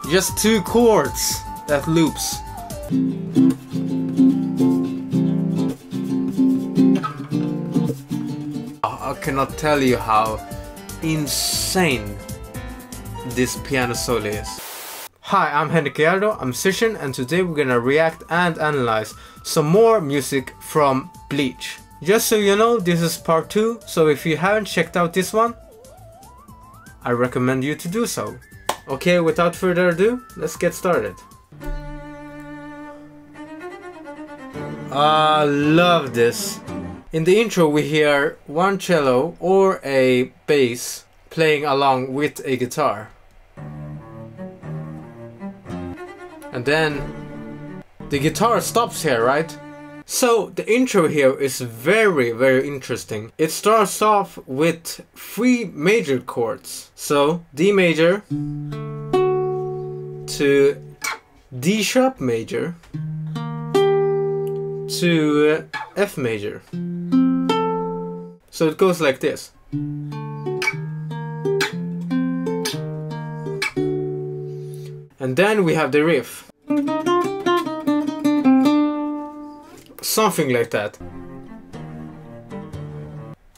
Just 2 chords that loops. I cannot tell you how insane this piano solo is. Hi, I'm Henrik Gerardo, I'm a musician, and today we're gonna react and analyze some more music from Bleach. Just so you know, this is part 2, so if you haven't checked out this one, I recommend you to do so. Okay, without further ado, let's get started. I love this. In the intro we hear one cello or a bass playing along with a guitar. And then the guitar stops here, right? So the intro here is very interesting. It starts off with 3 major chords. So D major to D sharp major to F major. So it goes like this. And then we have the riff. Something like that.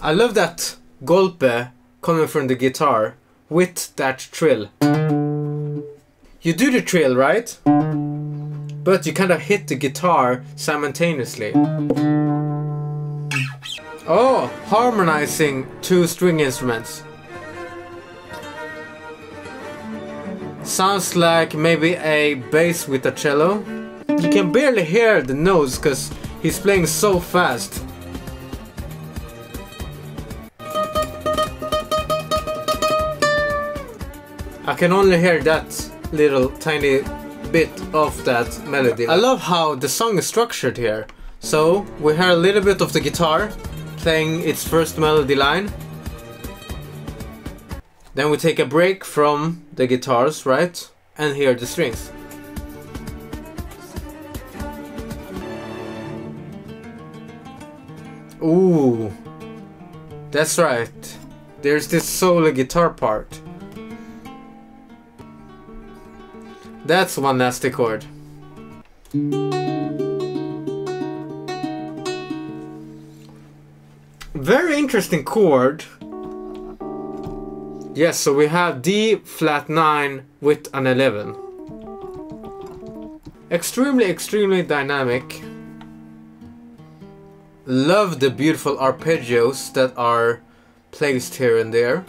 I love that golpe coming from the guitar with that trill. You do the trill, right? But you kind of hit the guitar simultaneously. Oh, harmonizing 2 string instruments. Sounds like maybe a bass with a cello. You can barely hear the notes because he's playing so fast. I can only hear that little tiny bit of that melody. I love how the song is structured here. So we hear a little bit of the guitar playing its first melody line. Then we take a break from the guitars, right? And hear the strings. Ooh, that's right. There's this solo guitar part. That's one nasty chord. Very interesting chord. Yes, so we have D flat 9 with an 11. Extremely dynamic. Love the beautiful arpeggios that are placed here and there.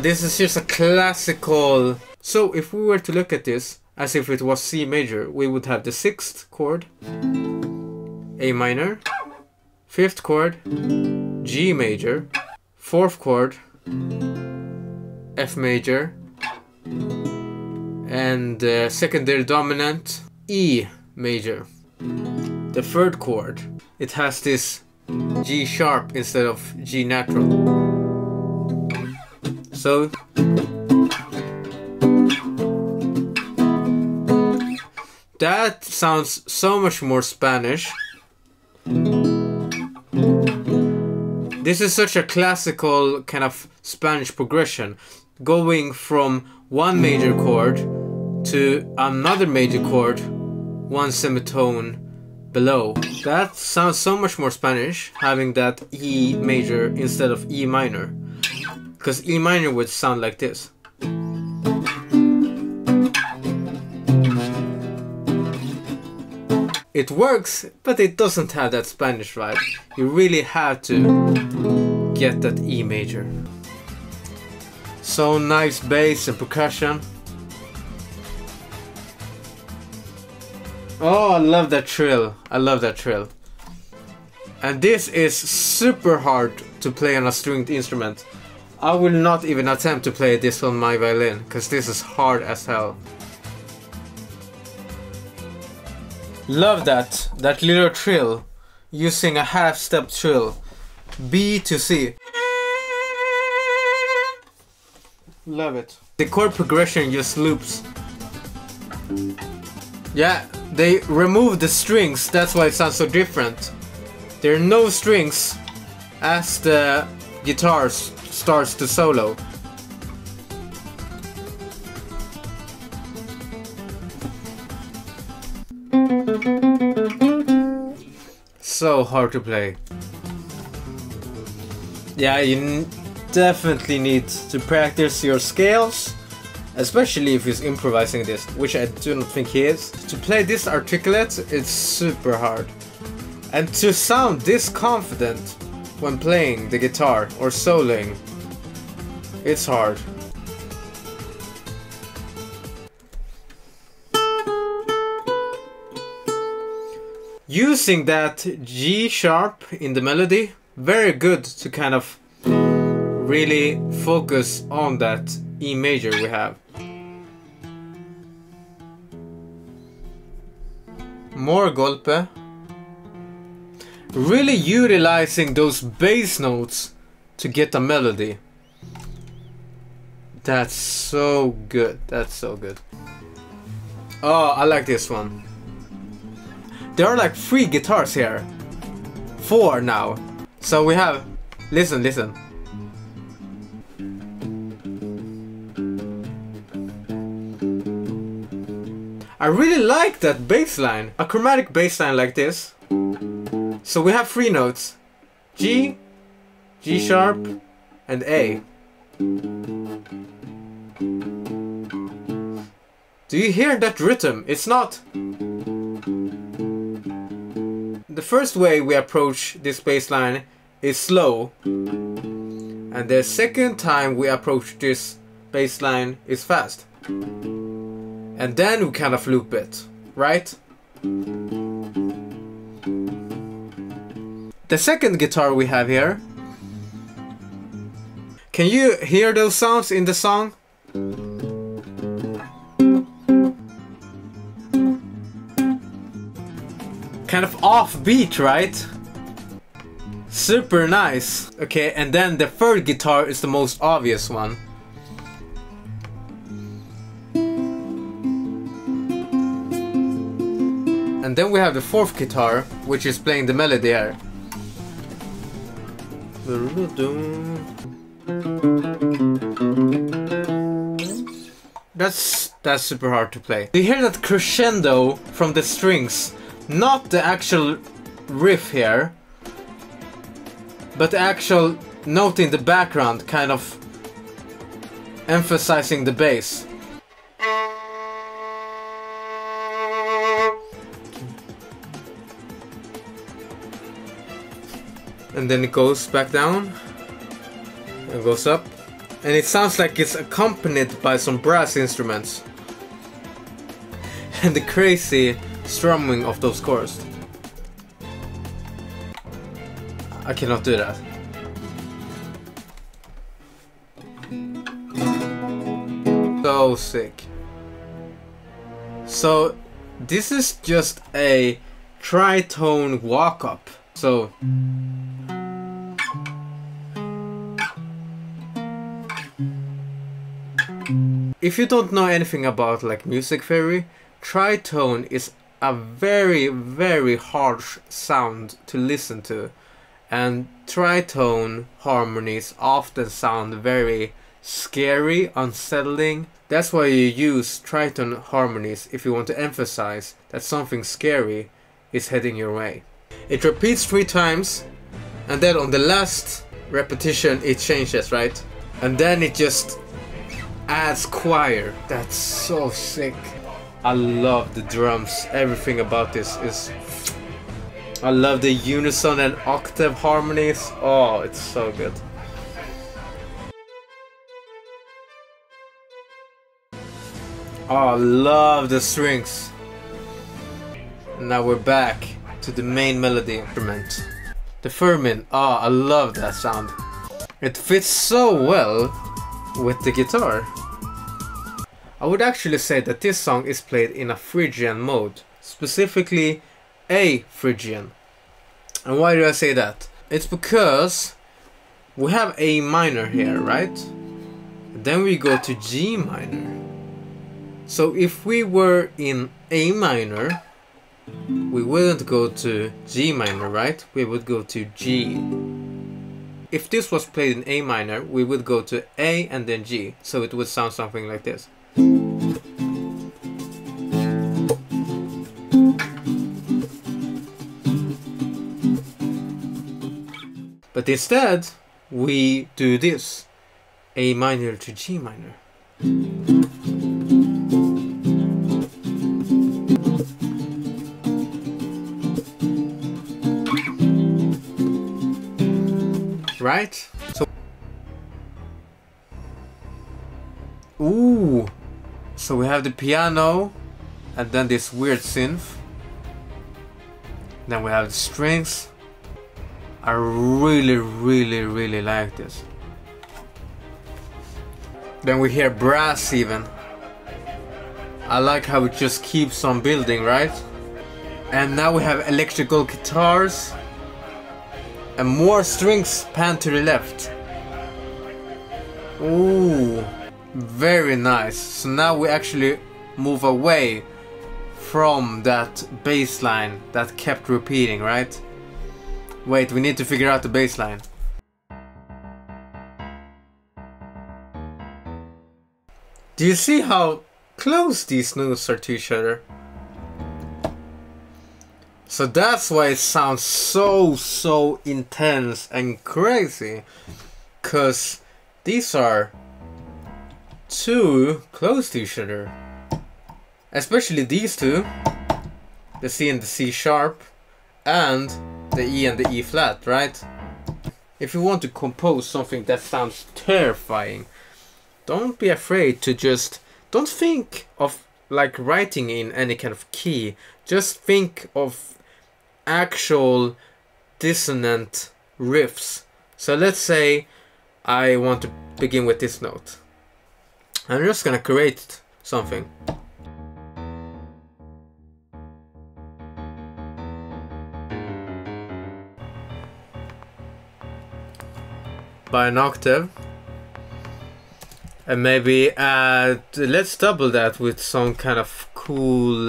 This is just a classical. So if we were to look at this as if it was C major, we would have the 6th chord, A minor, 5th chord, G major, 4th chord, F major, and secondary dominant, E major. The 3rd chord, it has this G sharp instead of G natural. So that sounds so much more Spanish. This is such a classical kind of Spanish progression, going from one major chord to another major chord, one semitone below. That sounds so much more Spanish, having that E major instead of E minor. Because E minor would sound like this. It works, but it doesn't have that Spanish vibe. You really have to get that E major. So nice bass and percussion. Oh, I love that trill. I love that trill. And this is super hard to play on a stringed instrument. I will not even attempt to play this on my violin, because this is hard as hell. Love that little trill, using a half-step trill, B to C. Love it. The chord progression just loops. Yeah, they removed the strings, that's why it sounds so different. There are no strings as the guitar starts to solo. so hard to play. Yeah, you definitely need to practice your scales, especially if he's improvising this, which I do not think he is. To play this articulate, it's super hard. And to sound this confident when playing the guitar or soloing, it's hard. Using that G sharp in the melody, very good to kind of really focus on that E major we have. More golpe. Really utilizing those bass notes to get a melody. That's so good. That's so good. Oh, I like this one. There are like 3 guitars here. 4 now. So we have... Listen, listen. I really like that bass line. A chromatic bass line like this. So we have 3 notes. G, G sharp, and A. Do you hear that rhythm? It's not... The first way we approach this bass line is slow. And the second time we approach this bass line is fast. And then we kind of loop it, right? The second guitar we have here. Can you hear those sounds in the song? Kind of offbeat, right? Super nice. Okay, and then the third guitar is the most obvious one. And then we have the fourth guitar, which is playing the melody here. That's super hard to play. You hear that crescendo from the strings, not the actual riff here, but the actual note in the background kind of emphasizing the bass. And then it goes back down and goes up, and it sounds like it's accompanied by some brass instruments and the crazy strumming of those chords. I cannot do that. So sick. So this is just a tritone walk-up. So if you don't know anything about like music theory, tritone is a very, very harsh sound to listen to, and tritone harmonies often sound very scary, unsettling. That's why you use tritone harmonies if you want to emphasize that something scary is heading your way. It repeats 3 times, and then on the last repetition it changes, right? And then it just adds choir. That's so sick. I love the drums. Everything about this is... I love the unison and octave harmonies. Oh, it's so good. Oh, I love the strings. Now we're back to the main melody instrument. The theremin. Oh, I love that sound. It fits so well with the guitar. I would actually say that this song is played in a Phrygian mode, specifically A Phrygian. And why do I say that? It's because we have A minor here, right? Then we go to G minor. So if we were in A minor, we wouldn't go to G minor, right? We would go to G. If this was played in A minor, we would go to A and then G. So it would sound something like this. But instead, we do this. A minor to G minor. Right? So, ooh. So we have the piano, and then this weird synth. Then we have the strings. I really like this. Then we hear brass even. I like how it just keeps on building, right? And now we have electrical guitars. And more strings pan to the left. Ooh, very nice. So now we actually move away from that bass line that kept repeating, right? Wait, we need to figure out the bass line. Do you see how close these notes are to each other? So that's why it sounds so intense and crazy. Cause these are too close to each other. Especially these two. The C and the C sharp. And the E and the E flat, right? If you want to compose something that sounds terrifying, don't be afraid to just... Don't think of like writing in any kind of key. Just think of actual dissonant riffs. So let's say I want to begin with this note. I'm just gonna create something. By an octave. And maybe let's double that with some kind of cool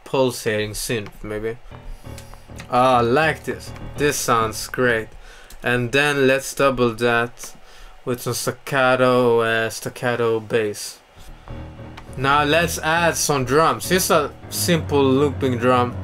pulsating synth maybe. Ah, I like this. This sounds great. And then let's double that with some staccato bass. Now let's add some drums. Here's a simple looping drum.